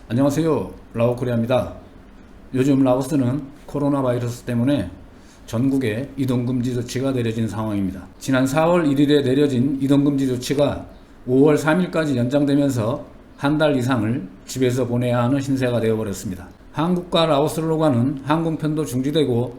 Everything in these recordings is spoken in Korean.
안녕하세요, 라오코리아입니다. 요즘 라오스는 코로나 바이러스 때문에 전국에 이동금지 조치가 내려진 상황입니다. 지난 4월 1일에 내려진 이동금지 조치가 5월 3일까지 연장되면서 한 달 이상을 집에서 보내야 하는 신세가 되어버렸습니다. 한국과 라오스를 오가는 항공편도 중지되고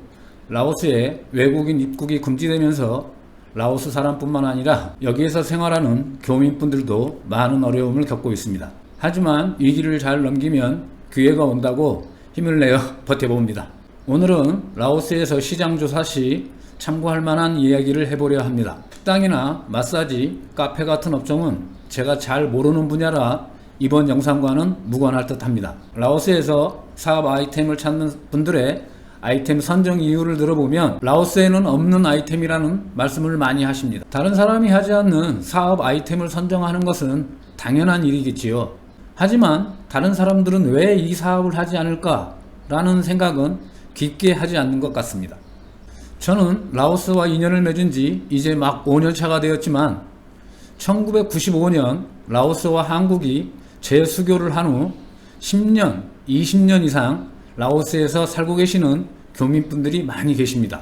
라오스에 외국인 입국이 금지되면서 라오스 사람뿐만 아니라 여기에서 생활하는 교민분들도 많은 어려움을 겪고 있습니다. 하지만 위기를 잘 넘기면 기회가 온다고 힘을 내어 버텨봅니다. 오늘은 라오스에서 시장 조사 시 참고할 만한 이야기를 해보려 합니다. 식당이나 마사지, 카페 같은 업종은 제가 잘 모르는 분야라 이번 영상과는 무관할 듯 합니다. 라오스에서 사업 아이템을 찾는 분들의 아이템 선정 이유를 들어보면 라오스에는 없는 아이템이라는 말씀을 많이 하십니다. 다른 사람이 하지 않는 사업 아이템을 선정하는 것은 당연한 일이겠지요. 하지만 다른 사람들은 왜 이 사업을 하지 않을까 라는 생각은 깊게 하지 않는 것 같습니다. 저는 라오스와 인연을 맺은 지 이제 막 5년 차가 되었지만 1995년 라오스와 한국이 재수교를 한 후 10년, 20년 이상 라오스에서 살고 계시는 교민분들이 많이 계십니다.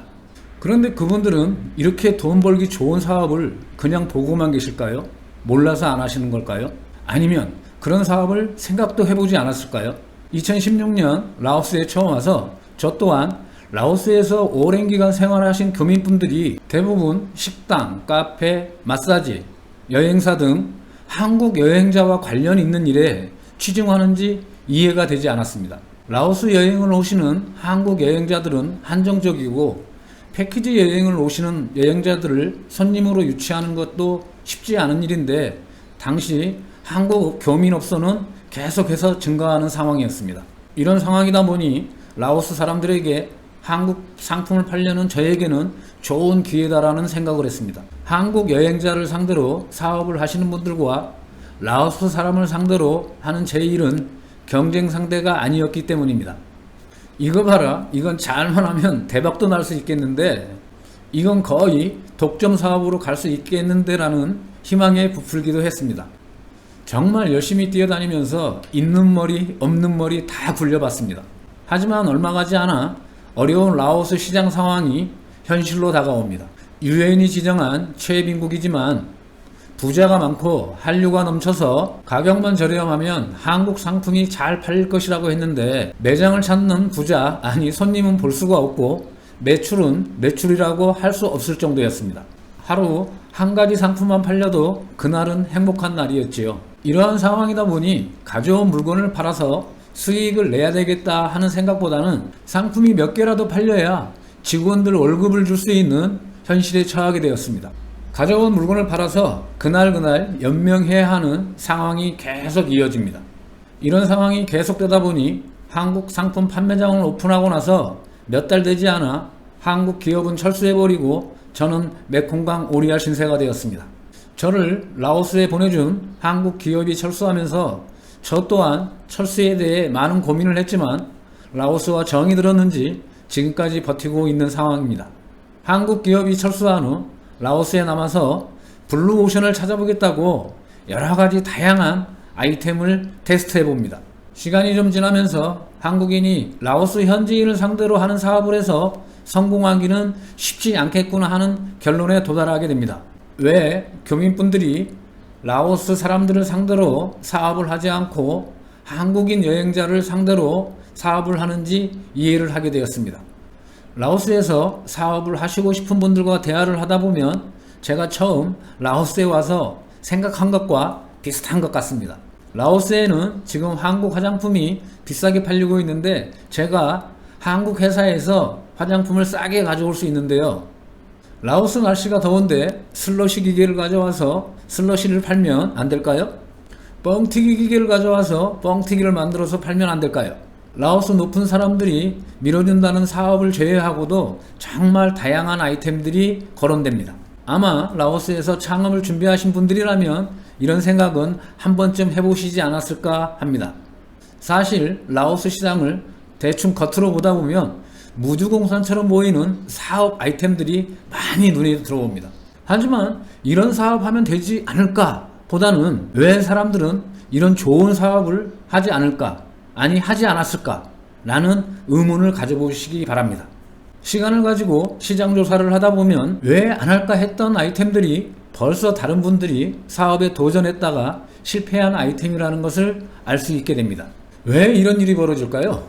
그런데 그분들은 이렇게 돈 벌기 좋은 사업을 그냥 보고만 계실까요? 몰라서 안 하시는 걸까요? 아니면 그런 사업을 생각도 해보지 않았을까요? 2016년 라오스에 처음 와서 저 또한 라오스에서 오랜 기간 생활하신 교민분들이 대부분 식당, 카페, 마사지, 여행사 등 한국 여행자와 관련 있는 일에 취중하는지 이해가 되지 않았습니다. 라오스 여행을 오시는 한국 여행자들은 한정적이고 패키지 여행을 오시는 여행자들을 손님으로 유치하는 것도 쉽지 않은 일인데 당시 한국 교민업소는 계속해서 증가하는 상황이었습니다. 이런 상황이다 보니 라오스 사람들에게 한국 상품을 팔려는 저에게는 좋은 기회다라는 생각을 했습니다. 한국 여행자를 상대로 사업을 하시는 분들과 라오스 사람을 상대로 하는 제 일은 경쟁 상대가 아니었기 때문입니다. 이거 봐라, 이건 잘만 하면 대박도 날 수 있겠는데 이건 거의 독점 사업으로 갈 수 있겠는데 라는 희망에 부풀기도 했습니다. 정말 열심히 뛰어다니면서 있는 머리 없는 머리 다 굴려봤습니다. 하지만 얼마 가지 않아 어려운 라오스 시장 상황이 현실로 다가옵니다. 유엔이 지정한 최빈국이지만 부자가 많고 한류가 넘쳐서 가격만 저렴하면 한국 상품이 잘 팔릴 것이라고 했는데 매장을 찾는 부자, 아니 손님은 볼 수가 없고 매출은 매출이라고 할 수 없을 정도였습니다. 하루 한 가지 상품만 팔려도 그날은 행복한 날이었지요. 이러한 상황이다 보니 가져온 물건을 팔아서 수익을 내야 되겠다 하는 생각보다는 상품이 몇 개라도 팔려야 직원들 월급을 줄 수 있는 현실에 처하게 되었습니다. 가져온 물건을 팔아서 그날 연명해야 하는 상황이 계속 이어집니다. 이런 상황이 계속되다 보니 한국 상품 판매장을 오픈하고 나서 몇 달 되지 않아 한국 기업은 철수해버리고 저는 메콩강 오리알 신세가 되었습니다. 저를 라오스에 보내준 한국 기업이 철수하면서 저 또한 철수에 대해 많은 고민을 했지만 라오스와 정이 들었는지 지금까지 버티고 있는 상황입니다. 한국 기업이 철수한 후 라오스에 남아서 블루오션을 찾아보겠다고 여러가지 다양한 아이템을 테스트해봅니다. 시간이 좀 지나면서 한국인이 라오스 현지인을 상대로 하는 사업을 해서 성공하기는 쉽지 않겠구나 하는 결론에 도달하게 됩니다. 왜 교민분들이 라오스 사람들을 상대로 사업을 하지 않고 한국인 여행자를 상대로 사업을 하는지 이해를 하게 되었습니다. 라오스에서 사업을 하시고 싶은 분들과 대화를 하다 보면 제가 처음 라오스에 와서 생각한 것과 비슷한 것 같습니다. 라오스에는 지금 한국 화장품이 비싸게 팔리고 있는데 제가 한국 회사에서 화장품을 싸게 가져올 수 있는데요. 라오스 날씨가 더운데 슬러시 기계를 가져와서 슬러시를 팔면 안 될까요? 뻥튀기 기계를 가져와서 뻥튀기를 만들어서 팔면 안 될까요? 라오스 높은 사람들이 밀어준다는 사업을 제외하고도 정말 다양한 아이템들이 거론됩니다. 아마 라오스에서 창업을 준비하신 분들이라면 이런 생각은 한 번쯤 해보시지 않았을까 합니다. 사실 라오스 시장을 대충 겉으로 보다 보면 무주공산처럼 보이는 사업 아이템들이 많이 눈에 들어옵니다. 하지만 이런 사업하면 되지 않을까 보다는 왜 사람들은 이런 좋은 사업을 하지 않을까, 아니 하지 않았을까? 라는 의문을 가져보시기 바랍니다. 시간을 가지고 시장 조사를 하다 보면 왜 안 할까 했던 아이템들이 벌써 다른 분들이 사업에 도전했다가 실패한 아이템이라는 것을 알 수 있게 됩니다. 왜 이런 일이 벌어질까요?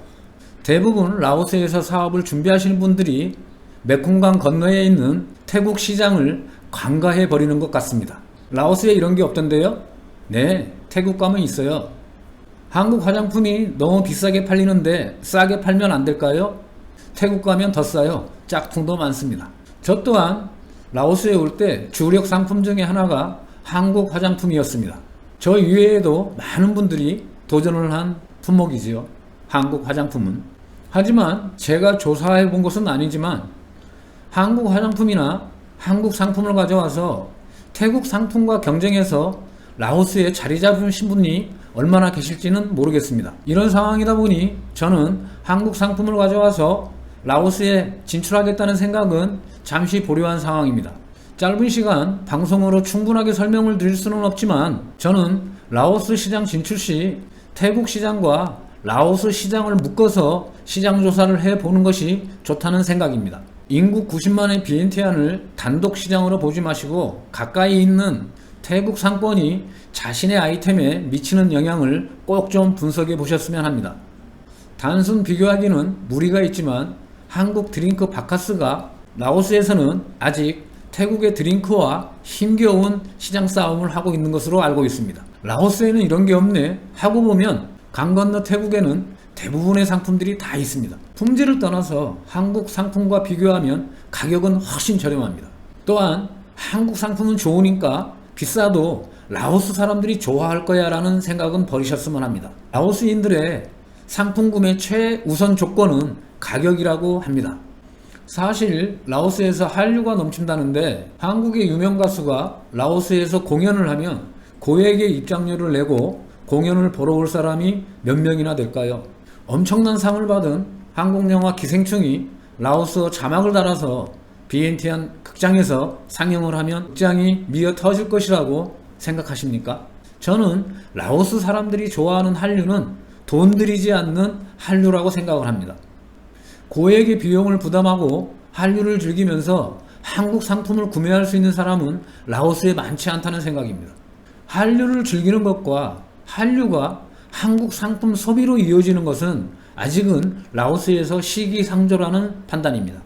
대부분 라오스에서 사업을 준비하시는 분들이 메콩강 건너에 있는 태국 시장을 간과해 버리는 것 같습니다. 라오스에 이런 게 없던데요? 네, 태국 가면 있어요. 한국 화장품이 너무 비싸게 팔리는데 싸게 팔면 안 될까요? 태국 가면 더 싸요. 짝퉁도 많습니다. 저 또한 라오스에 올 때 주력 상품 중에 하나가 한국 화장품이었습니다. 저 이외에도 많은 분들이 도전을 한 품목이지요. 한국 화장품은. 하지만 제가 조사해 본 것은 아니지만 한국 화장품이나 한국 상품을 가져와서 태국 상품과 경쟁해서 라오스에 자리 잡으신 분이 얼마나 계실지는 모르겠습니다. 이런 상황이다 보니 저는 한국 상품을 가져와서 라오스에 진출하겠다는 생각은 잠시 보류한 상황입니다. 짧은 시간 방송으로 충분하게 설명을 드릴 수는 없지만 저는 라오스 시장 진출 시 태국 시장과 라오스 시장을 묶어서 시장 조사를 해보는 것이 좋다는 생각입니다. 인구 90만의 비엔티안을 단독 시장으로 보지 마시고 가까이 있는 태국 상권이 자신의 아이템에 미치는 영향을 꼭 좀 분석해 보셨으면 합니다. 단순 비교하기는 무리가 있지만 한국 드링크 바카스가 라오스에서는 아직 태국의 드링크와 힘겨운 시장 싸움을 하고 있는 것으로 알고 있습니다. 라오스에는 이런 게 없네 하고 보면 강 건너 태국에는 대부분의 상품들이 다 있습니다. 품질을 떠나서 한국 상품과 비교하면 가격은 훨씬 저렴합니다. 또한 한국 상품은 좋으니까 비싸도 라오스 사람들이 좋아할 거야 라는 생각은 버리셨으면 합니다. 라오스인들의 상품 구매 최우선 조건은 가격이라고 합니다. 사실 라오스에서 한류가 넘친다는데 한국의 유명 가수가 라오스에서 공연을 하면 고액의 입장료를 내고 공연을 보러 올 사람이 몇 명이나 될까요? 엄청난 상을 받은 한국 영화 기생충이 라오스어 자막을 달아서 비엔티안 극장에서 상영을 하면 극장이 미어 터질 것이라고 생각하십니까? 저는 라오스 사람들이 좋아하는 한류는 돈 들이지 않는 한류라고 생각을 합니다. 고액의 비용을 부담하고 한류를 즐기면서 한국 상품을 구매할 수 있는 사람은 라오스에 많지 않다는 생각입니다. 한류를 즐기는 것과 한류가 한국 상품 소비로 이어지는 것은 아직은 라오스에서 시기상조라는 판단입니다.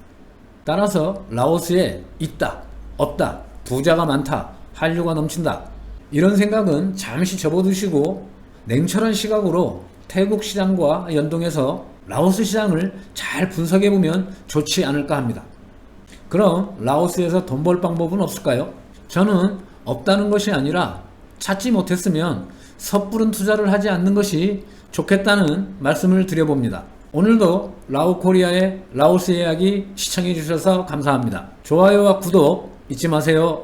따라서 라오스에 있다, 없다, 부자가 많다, 한류가 넘친다 이런 생각은 잠시 접어두시고 냉철한 시각으로 태국 시장과 연동해서 라오스 시장을 잘 분석해보면 좋지 않을까 합니다. 그럼 라오스에서 돈 벌 방법은 없을까요? 저는 없다는 것이 아니라 찾지 못했으면 섣부른 투자를 하지 않는 것이 좋겠다는 말씀을 드려봅니다. 오늘도 라오코리아의 라오스 이야기 시청해 주셔서 감사합니다. 좋아요와 구독 잊지 마세요.